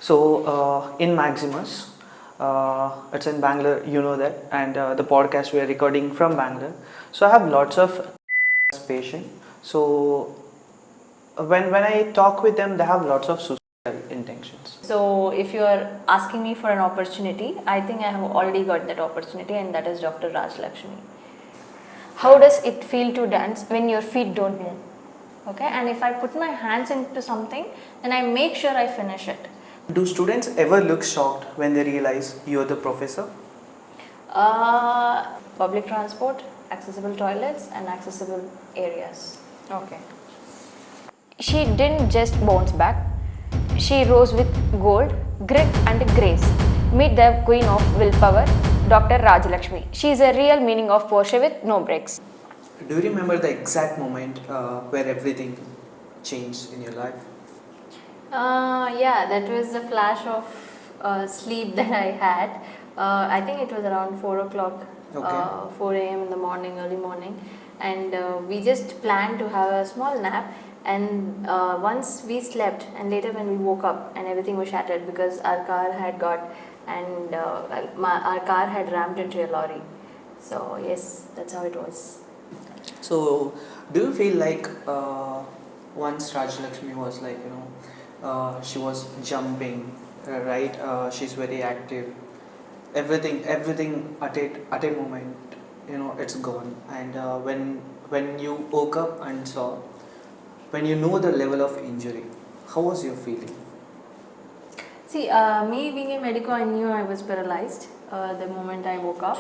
In Maximus, it's in Bangalore, you know that, and the podcast we are recording from Bangalore. So I have lots of patients. So when I talk with them, they have lots of suicidal intentions. So if you are asking me for an opportunity, I think I have already got that opportunity, and that is Dr. Rajalakshmi. How does it feel to dance when your feet don't move? Okay, and if I put my hands into something, then I make sure I finish it. Do students ever look shocked when they realize you're the professor? Public transport, accessible toilets, and accessible areas. Okay. She didn't just bounce back. She rose with gold, grit and grace. Meet the queen of willpower, Dr. Rajalakshmi. She is a real meaning of Porsche with no brakes. Do you remember the exact moment where everything changed in your life? Yeah, that was the flash of sleep that I had. I think it was around 4 o'clock, Okay. 4 a.m. in the morning, early morning. And we just planned to have a small nap. And once we slept, and later when we woke up, and everything was shattered because our car had our car had rammed into a lorry. So, yes, that's how it was. So, do you feel like once Rajalakshmi was like, she was jumping, right? She's very active. Everything at a moment, it's gone. And when you woke up and saw, when you know the level of injury, how was your feeling? See, me being a medico, I knew I was paralyzed the moment I woke up.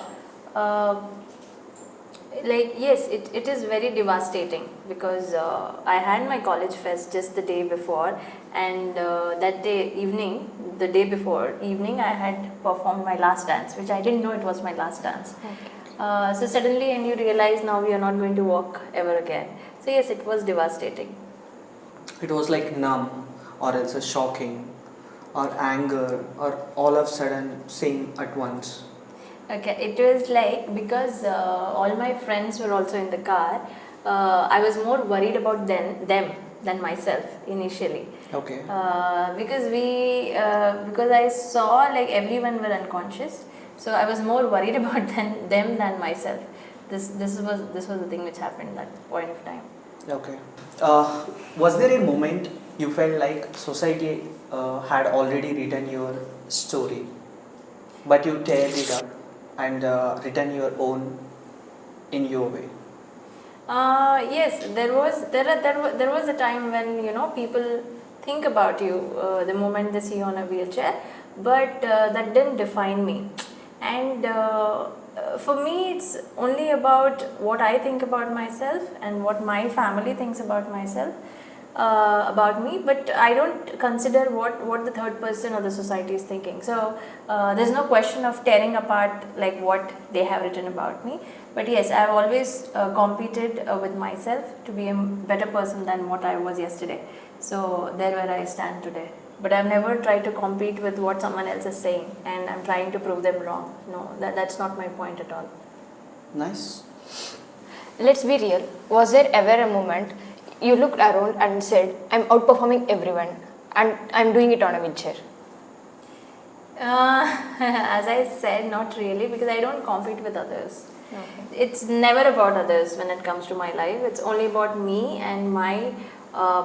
Yes, it is very devastating because I had my college fest just the day before, and that day evening, the day before evening, I had performed my last dance, which I didn't know it was my last dance. Okay. So suddenly, and you realize now we are not going to walk ever again. So yes, it was devastating. It was like numb, or else a shocking, or anger, or all of a sudden same at once. Okay, it was like because all my friends were also in the car, I was more worried about them than myself initially. Okay. Because I saw like everyone were unconscious, so I was more worried about them than myself. This was the thing which happened at that point of time. Okay. Was there a moment you felt like society had already written your story, but you teared it up and written your own in your way? Yes, there was a time when people think about you the moment they see you on a wheelchair, but that didn't define me. And for me, it's only about what I think about myself and what my family thinks about myself. About me, but I don't consider what the third person or the society is thinking. So there's no question of tearing apart like what they have written about me. But yes, I've always competed with myself to be a better person than what I was yesterday. So there where I stand today. But I've never tried to compete with what someone else is saying, and I'm trying to prove them wrong. No, that's not my point at all. Nice. Let's be real. Was there ever a moment you looked around and said, I'm outperforming everyone and I'm doing it on a wheelchair? As I said, not really, because I don't compete with others. Okay. It's never about others when it comes to my life. It's only about me and my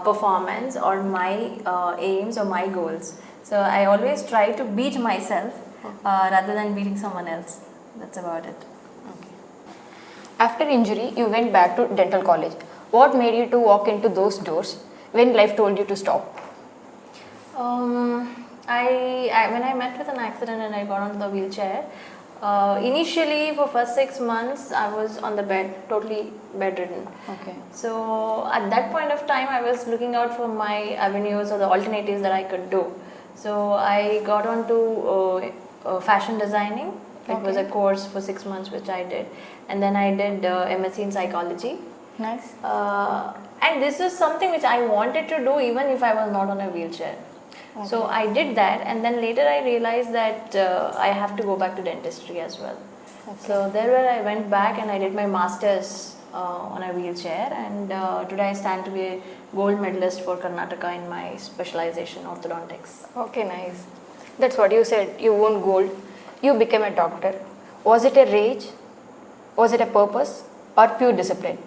performance or my aims or my goals. So I always try to beat myself rather than beating someone else. That's about it. Okay. After injury, you went back to dental college. What made you to walk into those doors when life told you to stop? When I met with an accident and I got onto the wheelchair, initially for first 6 months I was on the bed, totally bedridden. Okay. So at that point of time I was looking out for my avenues or the alternatives that I could do. So I got onto fashion designing. It was a course for 6 months which I did, and then I did MSc in psychology. Nice. And this is something which I wanted to do even if I was not on a wheelchair. Okay. So I did that, and then later I realized that I have to go back to dentistry as well. Okay. So there where I went back and I did my master's on a wheelchair, and today I stand to be a gold medalist for Karnataka in my specialization orthodontics. Okay, nice. That's what you said. You won gold. You became a doctor. Was it a rage? Was it a purpose or pure discipline?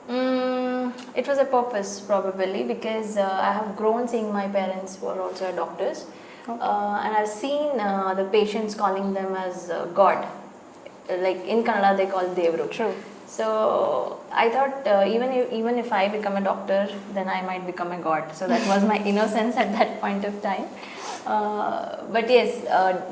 It was a purpose probably, because I have grown seeing my parents who are also doctors, and I've seen the patients calling them as God. Like in Kannada they call Devru. True. So I thought even if I become a doctor, then I might become a god. So that was my innocence at that point of time. But yes,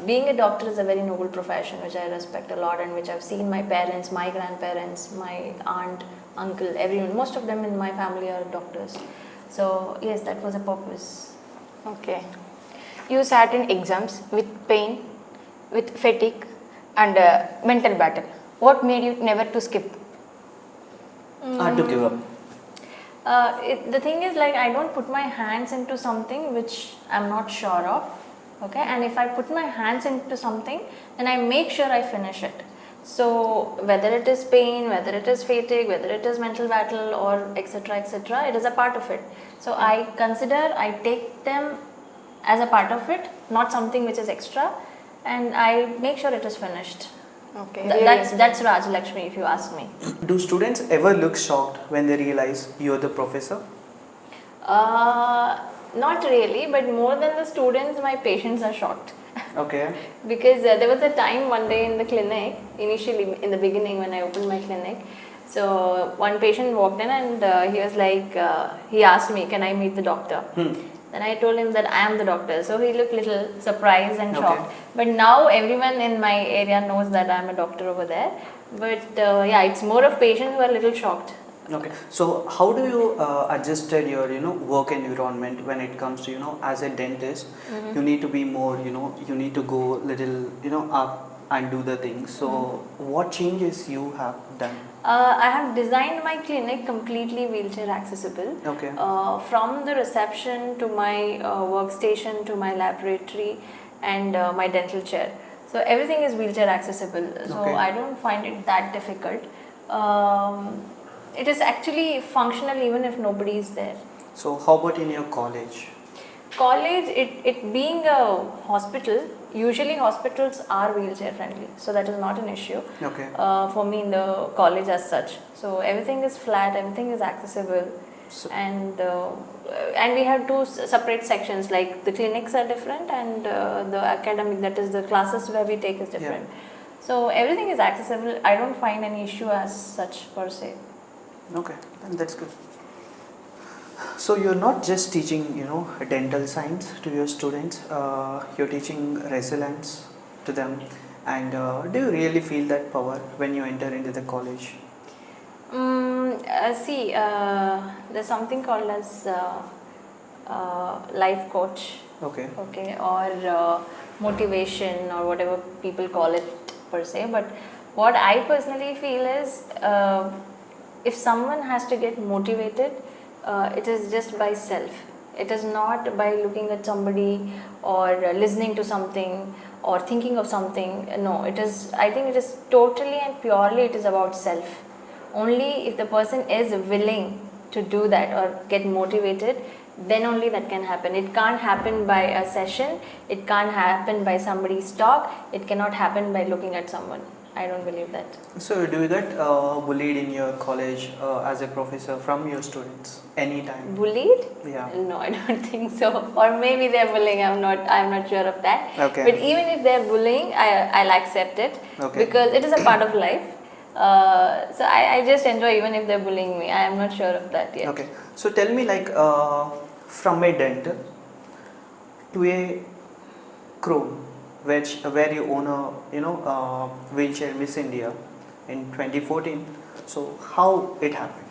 being a doctor is a very noble profession which I respect a lot, and which I've seen my parents, my grandparents, my aunt, uncle, everyone, most of them in my family are doctors. So yes, that was a purpose. Okay. You sat in exams with pain, with fatigue, and mental battle. What made you never to skip? Hard to give up. The thing is, like, I don't put my hands into something which I'm not sure of, okay, and if I put my hands into something, then I make sure I finish it. So whether it is pain, whether it is fatigue, whether it is mental battle, or etc., it is a part of it. So I take them as a part of it, not something which is extra, and I make sure it is finished. Okay. That's Rajalakshmi, if you ask me. Do students ever look shocked when they realize you're the professor? Not really, but more than the students, my patients are shocked. Okay. Because there was a time one day in the clinic, initially in the beginning when I opened my clinic. So one patient walked in and he was like, he asked me, can I meet the doctor? Then I told him that I am the doctor. So he looked little surprised and shocked. But now everyone in my area knows that I am a doctor over there. But yeah, it's more of patients who are a little shocked. Okay. So how do you adjusted your work environment when it comes to as a dentist? You need to be more you need to go little up and do the things. So what changes you have done? I have designed my clinic completely wheelchair accessible. Okay. From the reception to my workstation to my laboratory and my dental chair. So everything is wheelchair accessible. So Okay. I don't find it that difficult. It is actually functional even if nobody is there. So how about in your college? College, it being a hospital, usually hospitals are wheelchair friendly, so that is not an issue. Okay. For me in the college as such. So everything is flat, everything is accessible, So- and we have two separate sections, like the clinics are different and the academic, that is the classes where we take is different. So everything is accessible. I don't find any issue as such per se. Okay, then that's good. So you're not just teaching, dental science to your students. You're teaching resilience to them. And do you really feel that power when you enter into the college? See, there's something called as life coach. Okay. Okay, or motivation, or whatever people call it per se. But what I personally feel is, if someone has to get motivated, it is just by self. It is not by looking at somebody or listening to something or thinking of something. No, it is, I think it is totally and purely it is about self. Only if the person is willing to do that or get motivated, then only that can happen. It can't happen by a session, it can't happen by somebody's talk, it cannot happen by looking at someone. I don't believe that. So do you get bullied in your college as a professor from your students anytime? Bullied? Yeah. No, I don't think so. Or maybe they're bullying, I'm not sure of that. Okay. But even if they're bullying, I'll accept it. Okay. Because it is a part of life. So I just enjoy even if they're bullying me. I am not sure of that yet. Okay. So tell me, like, from a dental to a crone, where you own a wheelchair Miss India in 2014. So how it happened?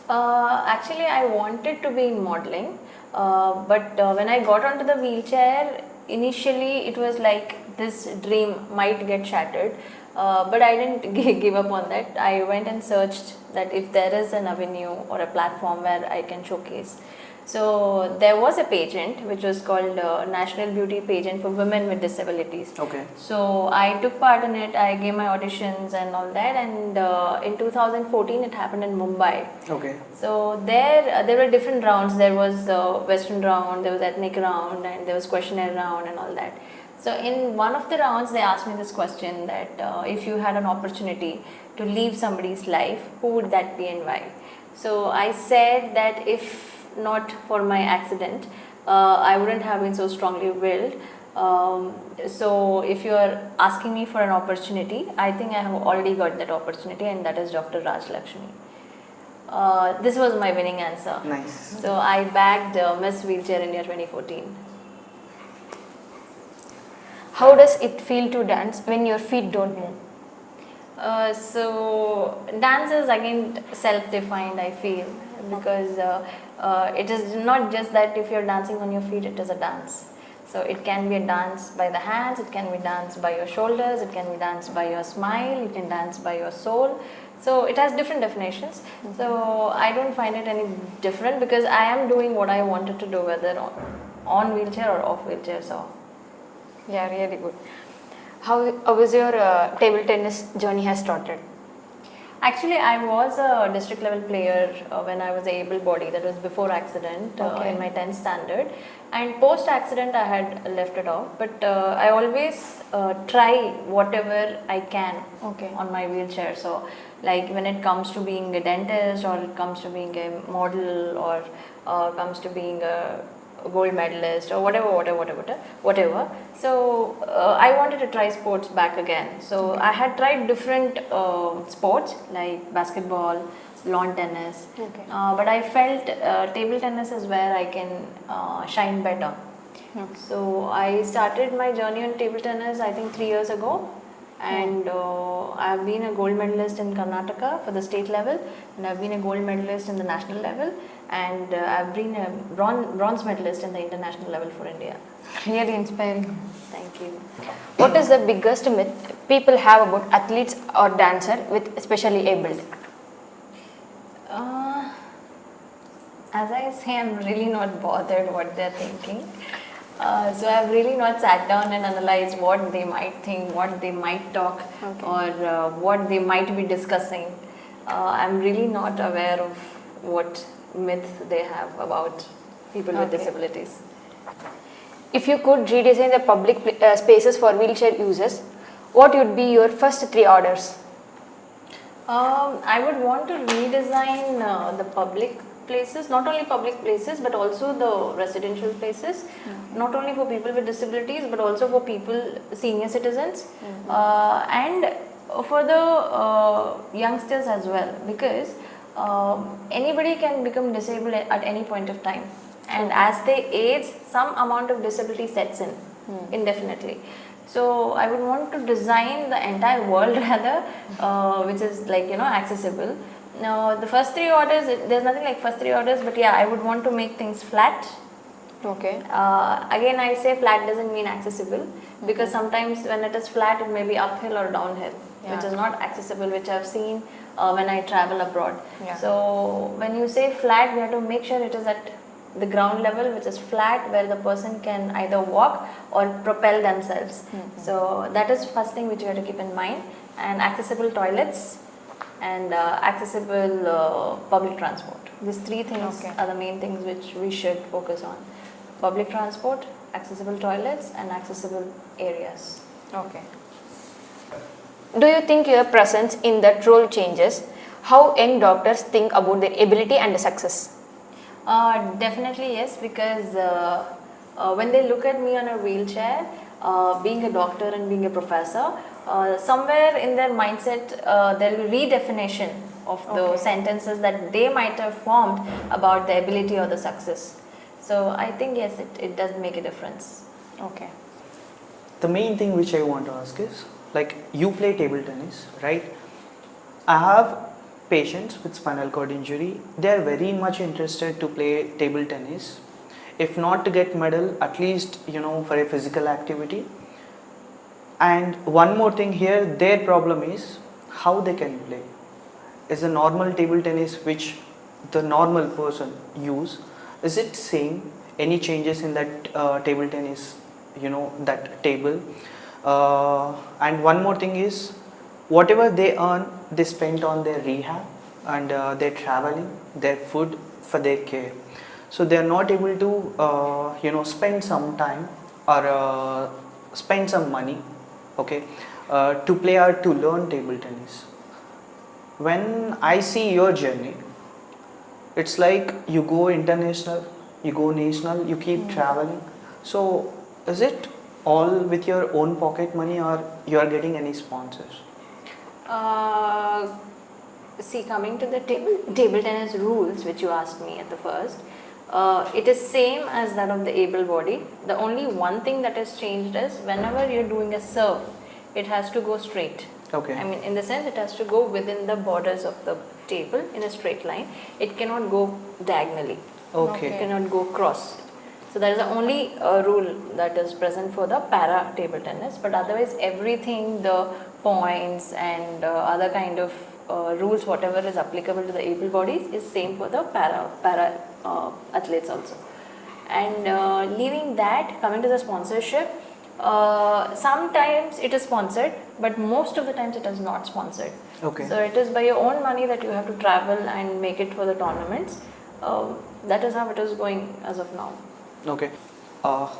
Actually, I wanted to be in modeling, but when I got onto the wheelchair, initially it was like this dream might get shattered, but I didn't give up on that. I went and searched that if there is an avenue or a platform where I can showcase. So there was a pageant which was called National Beauty Pageant for Women with Disabilities. Okay. So I took part in it. I gave my auditions and all that. And in 2014, it happened in Mumbai. Okay. So there were different rounds. There was Western round, there was ethnic round, and there was questionnaire round and all that. So in one of the rounds, they asked me this question that if you had an opportunity to leave somebody's life, who would that be and why? So I said that if not for my accident, I wouldn't have been so strongly willed. So if you are asking me for an opportunity, I think I have already got that opportunity, and that is Dr. Rajalakshmi. This was my winning answer. Nice. So I bagged Miss Wheelchair India 2014. How does it feel to dance when your feet don't move? So dance is again self-defined, I feel, because it is not just that if you're dancing on your feet, it is a dance. So it can be a dance by the hands, it can be dance by your shoulders, it can be dance by your smile, you can dance by your soul. So it has different definitions. So I don't find it any different because I am doing what I wanted to do, whether on wheelchair or off wheelchair. So Yeah, really good. How was your table tennis journey has started? actually, I was a district level player when I was able body. That was before accident Okay. in my 10th standard. And post accident, I had left it off. But I always try whatever I can Okay. on my wheelchair. So, like when it comes to being a dentist, or it comes to being a model, or comes to being a gold medalist, or whatever. So I wanted to try sports back again. So I had tried different sports like basketball, lawn tennis, Okay. but I felt table tennis is where I can shine better. Okay. So I started my journey on table tennis I think 3 years ago, and I've been a gold medalist in Karnataka for the state level, and I've been a gold medalist in the national level, and I've been a bronze medalist in the international level for India. Really inspiring. Thank you. What is the biggest myth people have about athletes or dancer with especially abled? As I say, I'm really not bothered what they're thinking. So I've really not sat down and analyzed what they might think, what they might talk, Okay. or what they might be discussing. I'm really not aware of what myths they have about people with Okay. disabilities. If you could redesign the public spaces for wheelchair users, what would be your first 3 orders? I would want to redesign the public places, not only public places but also the residential places, not only for people with disabilities but also for people, senior citizens, and for the youngsters as well, because anybody can become disabled at any point of time, and as they age, some amount of disability sets in indefinitely. So I would want to design the entire world rather, which is accessible. Now the first 3 orders, there's nothing like first 3 orders, but yeah, I would want to make things flat. Okay. Again, I say flat doesn't mean accessible, because sometimes when it is flat, it may be uphill or downhill, which Yeah. is not accessible, which I've seen when I travel abroad. Yeah. So when you say flat, we have to make sure it is at the ground level, which is flat, where the person can either walk or propel themselves. So that is first thing which you have to keep in mind. And accessible toilets and accessible public transport. These 3 things Okay. are the main things which we should focus on: public transport, accessible toilets, and accessible areas. Okay. Do you think your presence in that role changes how young doctors think about their ability and success? Definitely yes, because when they look at me on a wheelchair, being a doctor and being a professor, somewhere in their mindset there will be redefinition of the Okay. sentences that they might have formed about the ability or the success. So I think yes, it does make a difference. Okay. The main thing which I want to ask is, like, you play table tennis, right? I have patients with spinal cord injury. They are very much interested to play table tennis, if not to get medal, at least for a physical activity. And one more thing here, their problem is how they can play. Is a normal table tennis which the normal person use, is it same? Any changes in that table tennis, that table? And one more thing is, whatever they earn, they spend on their rehab and their traveling, their food, for their care. So they are not able to, spend some time or spend some money, okay, to play or to learn table tennis. When I see your journey, it's like you go international, you go national, you keep traveling. So is it all with your own pocket money or you are getting any sponsors? See, coming to the table tennis rules, which you asked me at the first, it is same as that of the able body. The only one thing that has changed is whenever you're doing a serve, it has to go straight. Okay. I mean, in the sense, it has to go within the borders of the table in a straight line. It cannot go diagonally. Okay. It cannot go cross. So that is the only rule that is present for the para table tennis. But otherwise, everything, the points and other kind of rules, whatever is applicable to the able bodies, is same for the para athletes also. And leaving that, coming to the sponsorship, sometimes it is sponsored, but most of the times it is not sponsored. Okay. So it is by your own money that you have to travel and make it for the tournaments. That is how it is going as of now. Okay.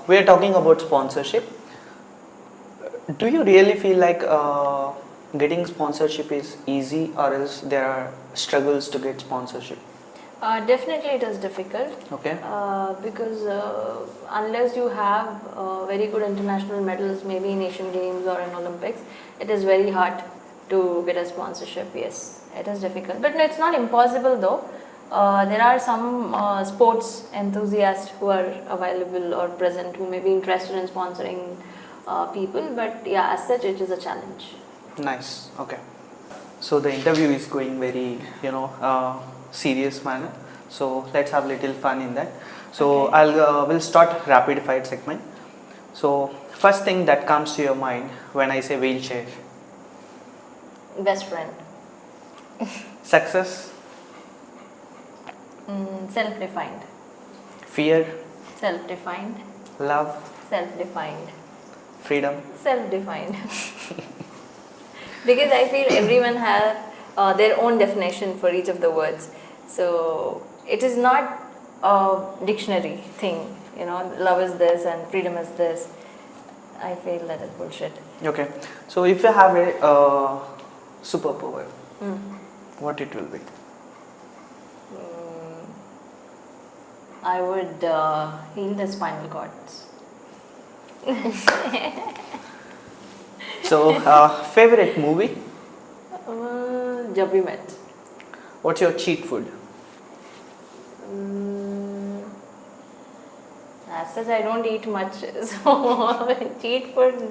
We are talking about sponsorship. Do you really feel like getting sponsorship is easy, or else there are struggles to get sponsorship? Definitely it is difficult. Okay. Because unless you have very good international medals, maybe in Asian Games or in Olympics, it is very hard to get a sponsorship. Yes, it is difficult. But it's not impossible though. There are some sports enthusiasts who are available or present who may be interested in sponsoring people. But yeah, as such, it is a challenge. Nice. Okay. So the interview is going very, serious manner. So let's have little fun in that. So Okay. we'll start rapid fire segment. So first thing that comes to your mind when I say wheelchair? Best friend. Success, Self-defined. fear, Self-defined. love, Self-defined. freedom. Self-defined. Because I feel everyone has their own definition for each of the words. So it is not a dictionary thing. Love is this and freedom is this. I feel that is bullshit. Okay. So if you have a superpower, what it will be? I would heal the spinal cords. So favorite movie? Jab we met. What's your cheat food? As such, I don't eat much, so cheat food,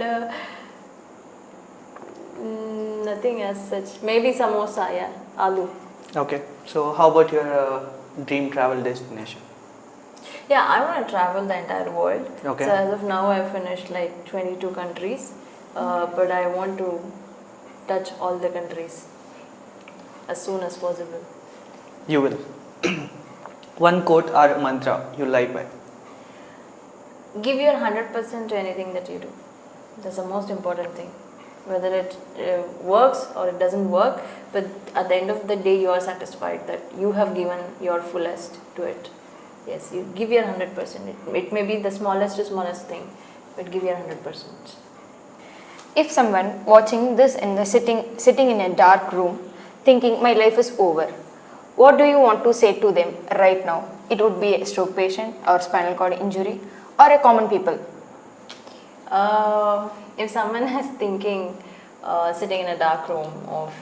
nothing as such. Maybe samosa, yeah, aloo. Okay. So how about your dream travel destination? Yeah, I want to travel the entire world. Okay. So as of now, I've finished like 22 countries, but I want to touch all the countries as soon as possible. You will. One quote or mantra you live by. Give your 100% to anything that you do. That's the most important thing. Whether it works or it doesn't work, but at the end of the day, you are satisfied that you have given your fullest to it. Yes, you give your 100%. It may be the smallest to smallest thing, but give your 100%. If someone watching this in the sitting in a dark room thinking my life is over, what do you want to say to them right now? It would be a stroke patient or spinal cord injury or a common people. If someone is thinking, sitting in a dark room of,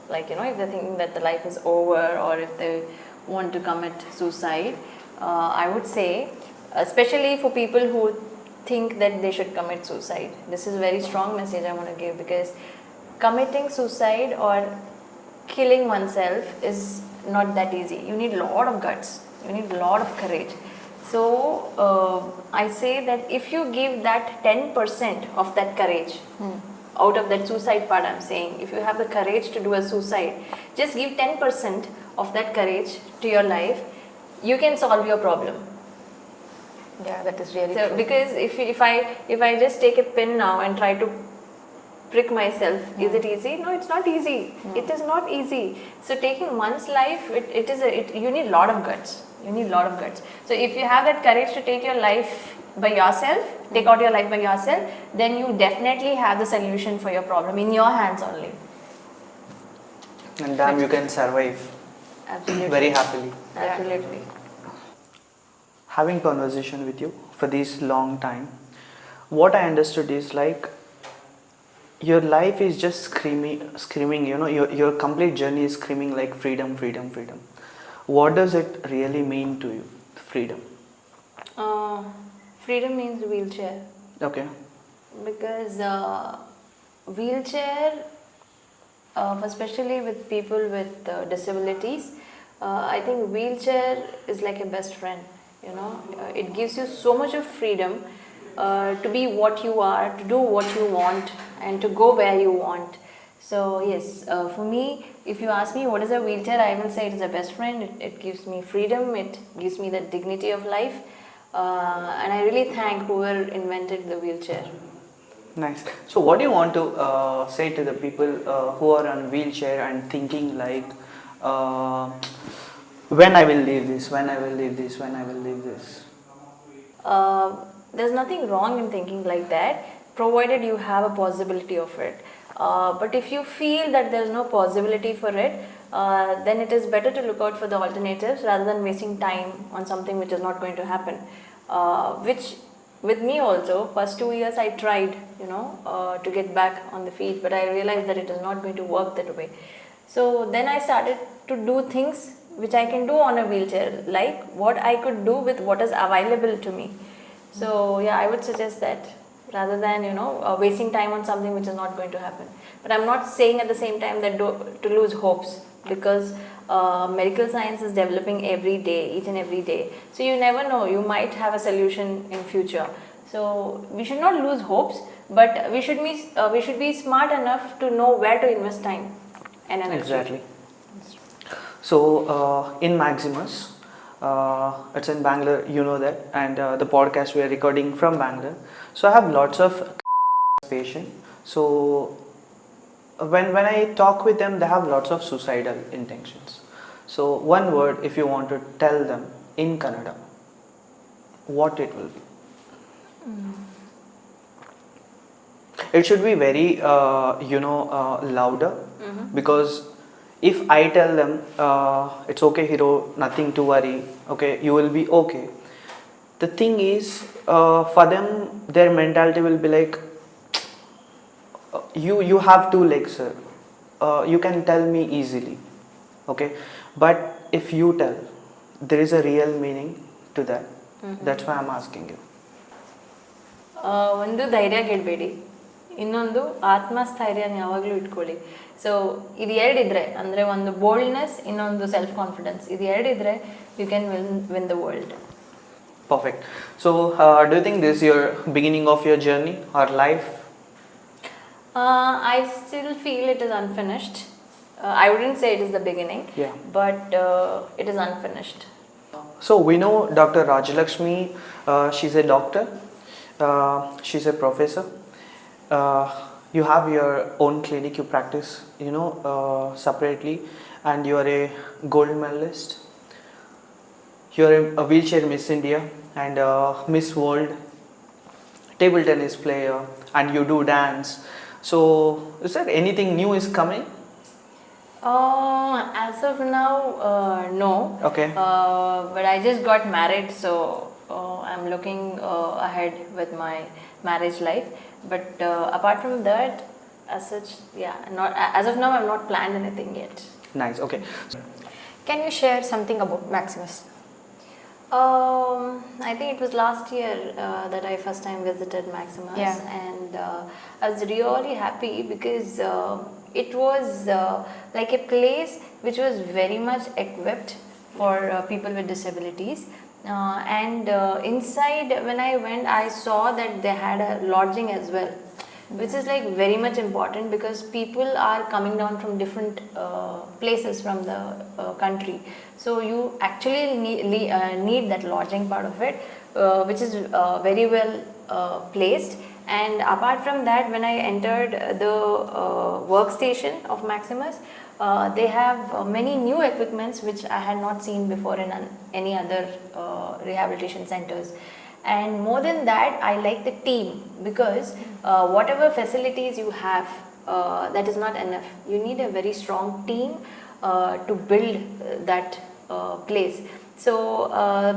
if they're thinking that the life is over or if they want to commit suicide, I would say, especially for people who think that they should commit suicide, this is a very strong message I want to give, because committing suicide or killing oneself is not that easy. You need a lot of guts, you need a lot of courage. So I say that if you give that 10% of that courage out of that suicide part, I'm saying, if you have the courage to do a suicide, just give 10% of that courage to your life. you can solve your problem. Yeah, that is really So true. because if I just take a pen now and try to prick myself, is it easy? No, it's not easy. It is not easy. So taking one's life, you need a lot of guts. You need a lot of guts. So if you have that courage to take your life by yourself, take out your life by yourself, then you definitely have the solution for your problem in your hands only. And damn, you can survive Absolutely. very happily. Absolutely. Having conversation with you for this long time, what I understood is like your life is just screaming, your complete journey is screaming like freedom, freedom, freedom. What does it really mean to you, freedom? Freedom means wheelchair. Okay. Because wheelchair, especially with people with disabilities, I think wheelchair is like a best friend. It gives you so much of freedom to be what you are, to do what you want, and to go where you want. So yes, for me, if you ask me what is a wheelchair, I will say it is a best friend. It gives me freedom. It gives me the dignity of life, and I really thank whoever invented the wheelchair. Nice. So, what do you want to say to the people who are on wheelchair and thinking like, when I will leave this, when I will leave this, when I will leave this? There's nothing wrong in thinking like that, provided you have a possibility of it. But if you feel that there's no possibility for it, then it is better to look out for the alternatives rather than wasting time on something which is not going to happen. Which with me also, first 2 years I tried, to get back on the feet, but I realized that it is not going to work that way. So then I started to do things which I can do on a wheelchair, like what I could do with what is available to me. So yeah, I would suggest that rather than wasting time on something which is not going to happen. But I'm not saying at the same time that to lose hopes, because medical science is developing every day, each and every day. So you never know, you might have a solution in future. So we should not lose hopes, but we should be smart enough to know where to invest time and energy. Exactly. So, in Maximus, it's in Bangalore, you know that, and the podcast we are recording from Bangalore. So I have lots of patients. So when I talk with them, they have lots of suicidal intentions. So one word, if you want to tell them in Kannada, what it will be? It should be very louder, because if I tell them it's okay hero, nothing to worry, okay, you will be okay, the thing is for them their mentality will be like, you have two legs sir, you can tell me easily, okay, but if you tell, there is a real meaning to that. That's why I'm asking you. ಒಂದು ಧೈರ್ಯ ಗೆಡಬೇಡಿ, ಇನ್ನೊಂದು ಆತ್ಮಸ್ಥೈರ್ಯನ ಯಾವಾಗಲೂ ಇಟ್ಕೊಳ್ಳಿ. So ಇದು ಎರಡಿದ್ರೆ ಅಂದರೆ ಒಂದು boldness, ಇನ್ನೊಂದು self confidence, ಇದು ಎರಡಿದ್ರೆ you can win the world. Perfect. So do you think this is your beginning of your journey or life? I still feel it is unfinished. I wouldn't say it is the beginning, Yeah. but it is unfinished. So we know Dr. Rajalakshmi, she's a doctor, she's a professor. You have your own clinic, you practice, separately, and you are a gold medalist. You are a wheelchair Miss India and Miss World, table tennis player, and you do dance. So is there anything new is coming? As of now, no. Okay. But I just got married, so I'm looking ahead with my marriage life. But apart from that, as such, yeah, not as of now, I've not planned anything yet. Nice. Okay. Can you share something about Maximus? I think it was last year that I first time visited Maximus, Yeah. and I was really happy because it was like a place which was very much equipped for people with disabilities. And inside, when I went, I saw that they had a lodging as well. which is like very much important because people are coming down from different places from the country. So you actually need that lodging part of it, which is very well placed. And apart from that, when I entered the workstation of Maximus, they have many new equipments which I had not seen before in any other rehabilitation centers. And more than that, I like the team because whatever facilities you have, that is not enough. You need a very strong team to build that place. So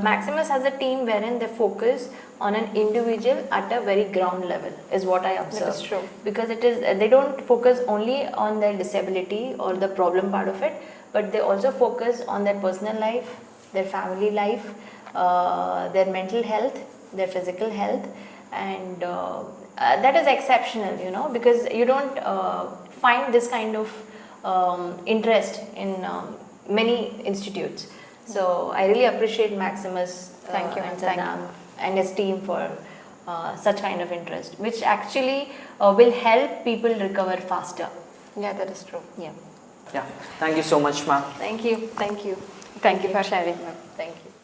Maximus has a team wherein they focus on an individual at a very ground level is what I observe. That is true. Because it is they don't focus only on their disability or the problem part of it, but they also focus on their personal life, their family life, their mental health, their physical health, and that is exceptional, you know, because you don't find this kind of interest in many institutes. So I really appreciate Maximus Thank you, and thank Saddam and his team for such kind of interest, which actually will help people recover faster. Yeah, that is true. Yeah. Yeah. Thank you so much, ma'am. Thank you. Thank you. Thank you for sharing, ma'am. Thank you.